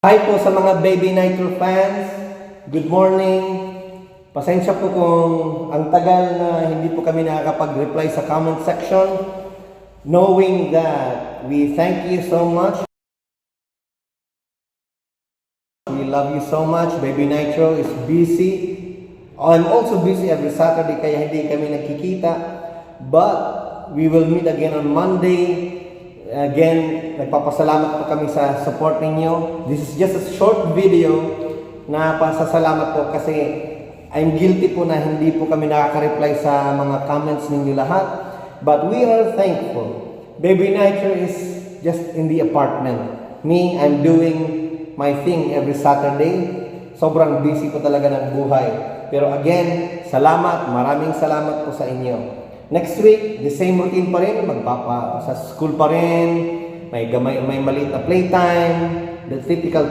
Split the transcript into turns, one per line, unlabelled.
Hi po sa mga Baby Nitro fans. Good morning. Pasensya po kung ang tagal na hindi po kami nakakapag-reply sa comment section. Knowing that we thank you so much. We love you so much. Baby Nitro is busy. I'm also busy every Saturday kaya hindi kami nagkikita. But we will meet again on Monday. Again, nagpapasalamat po kami sa support ninyo. This is just a short video na pasasalamat po kasi I'm guilty po na hindi po kami nakaka-reply sa mga comments ninyo lahat. But we are thankful. Baby Nitro is just in the apartment. Me, I'm doing my thing every Saturday. Sobrang busy po talaga ng buhay. Pero again, salamat, maraming salamat po sa inyo. Next week, the same routine pa rin, sa school pa rin, may maliit na playtime, the typical